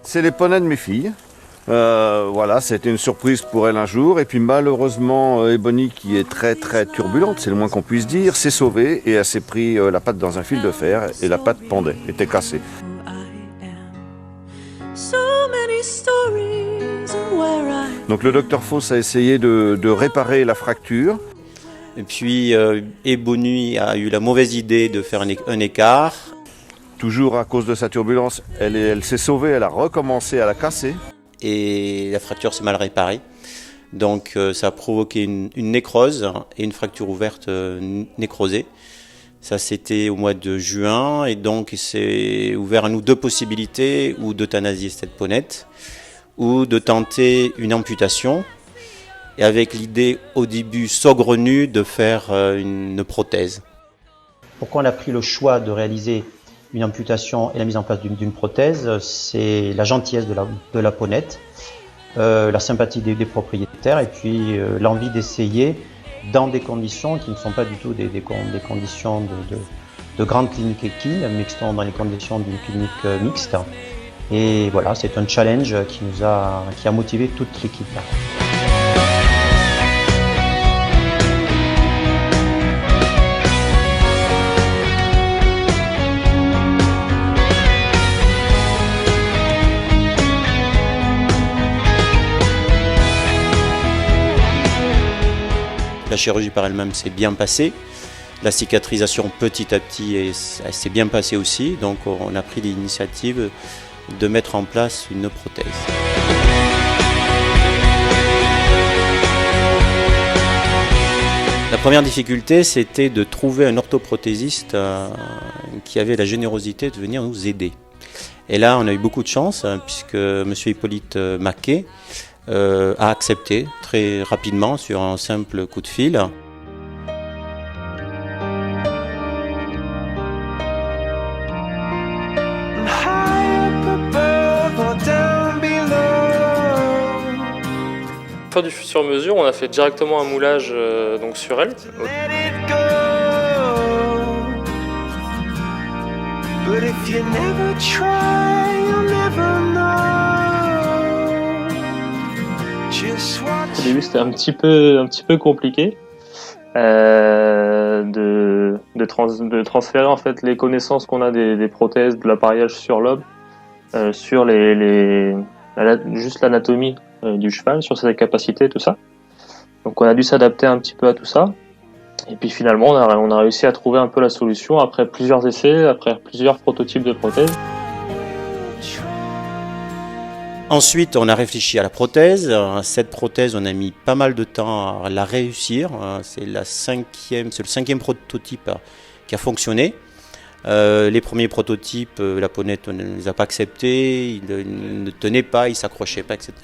c'est les poneys de mes filles. Voilà, c'était une surprise pour elle un jour. Et puis malheureusement, Ebony, qui est très très turbulente, c'est le moins qu'on puisse dire, s'est sauvée et elle s'est pris la patte dans un fil de fer et la patte pendait, était cassée. Donc le docteur Foss a essayé de réparer la fracture. Et puis Ebony a eu la mauvaise idée de faire un écart. Toujours à cause de sa turbulence, elle s'est sauvée, elle a recommencé à la casser. Et la fracture s'est mal réparée. Donc ça a provoqué une nécrose et une fracture ouverte nécrosée. Ça c'était au mois de juin et donc c'est ouvert à nous deux possibilités, ou d'euthanasier cette ponette ou de tenter une amputation, et avec l'idée au début saugrenue de faire une prothèse. Pourquoi on a pris le choix de réaliser une amputation et la mise en place d'une prothèse? C'est la gentillesse de la ponette, la sympathie des propriétaires et puis l'envie d'essayer dans des conditions qui ne sont pas du tout des conditions de grande clinique équine, mais qui sont dans les conditions d'une clinique mixte. Et voilà, c'est un challenge qui a motivé toute l'équipe. La chirurgie par elle-même s'est bien passée. La cicatrisation petit à petit elle s'est bien passée aussi. Donc on a pris l'initiative de mettre en place une prothèse. La première difficulté, c'était de trouver un orthoprothésiste qui avait la générosité de venir nous aider. Et là, on a eu beaucoup de chance puisque M. Hippolyte Maquet a accepté très rapidement sur un simple coup de fil. Pour faire du sur mesure, on a fait directement un moulage donc sur elle. Au début, c'était un petit peu compliqué de transférer en fait les connaissances qu'on a des prothèses, de l'appareillage sur l'homme, sur juste l'anatomie du cheval, sur ses capacités, tout ça. Donc on a dû s'adapter un petit peu à tout ça. Et puis finalement, on a réussi à trouver un peu la solution après plusieurs essais, après plusieurs prototypes de prothèses. Ensuite, on a réfléchi à la prothèse. Cette prothèse, on a mis pas mal de temps à la réussir. C'est le cinquième prototype qui a fonctionné. Les premiers prototypes, la ponette ne les a pas acceptés, ils ne tenaient pas, ils ne s'accrochaient pas, etc.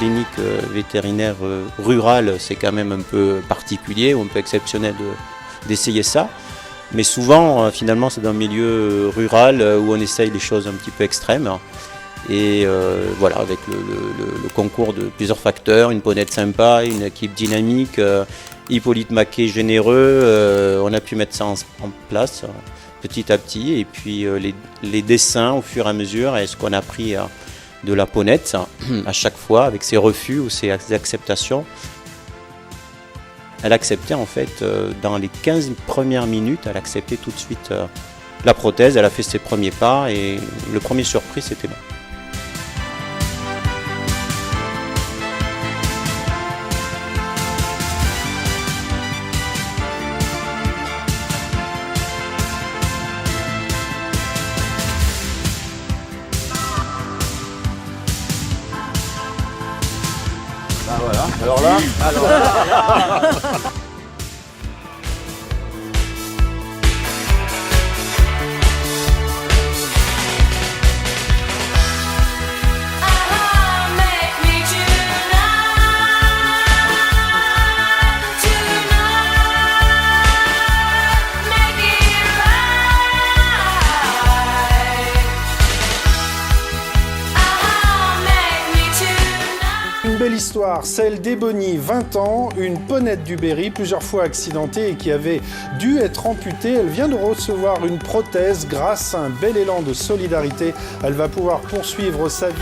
clinique vétérinaire rurale, c'est quand même un peu particulier ou un peu exceptionnel d'essayer ça. Mais souvent, finalement, c'est dans le milieu rural où on essaye des choses un petit peu extrêmes. Et voilà, avec le concours de plusieurs facteurs, une ponette sympa, une équipe dynamique, Hippolyte Maquet généreux, on a pu mettre ça en place petit à petit. Et puis les dessins au fur et à mesure, et ce qu'on a appris de la ponette à chaque fois, avec ses refus ou ses acceptations. Elle acceptait en fait, dans les 15 premières minutes, elle acceptait tout de suite la prothèse, elle a fait ses premiers pas et le premier surpris c'était moi. Ah voilà, alors là. Une belle histoire, celle d'Ebony, 20 ans, une ponette du Berry, plusieurs fois accidentée et qui avait dû être amputée. Elle vient de recevoir une prothèse grâce à un bel élan de solidarité. Elle va pouvoir poursuivre sa vie.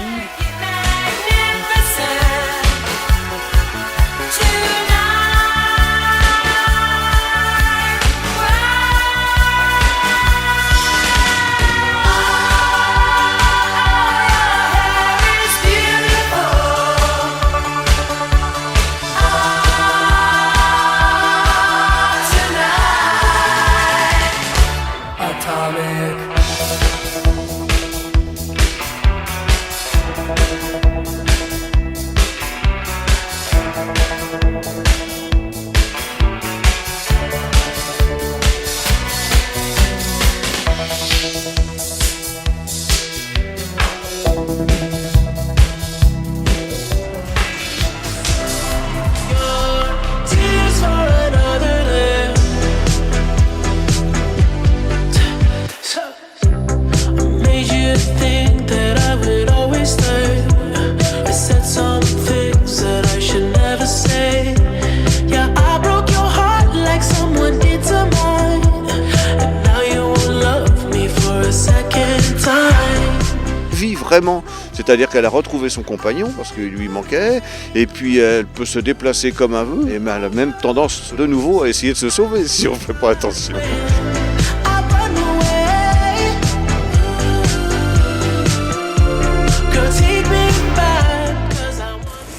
Vraiment, c'est-à-dire qu'elle a retrouvé son compagnon parce qu'il lui manquait, et puis elle peut se déplacer comme elle veut, et elle a même tendance de nouveau à essayer de se sauver si on ne fait pas attention.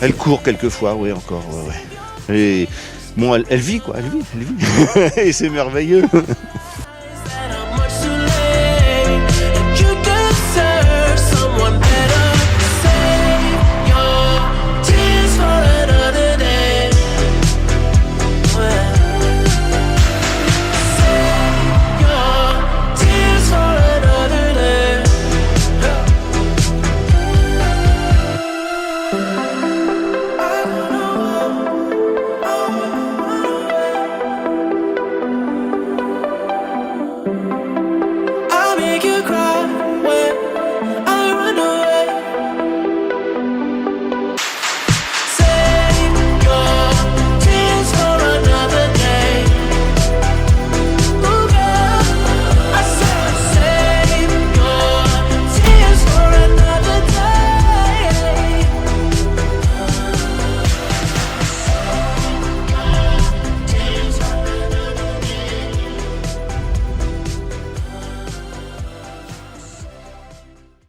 Elle court quelquefois, oui encore, ouais. Et bon, elle vit quoi, elle vit. Et c'est merveilleux.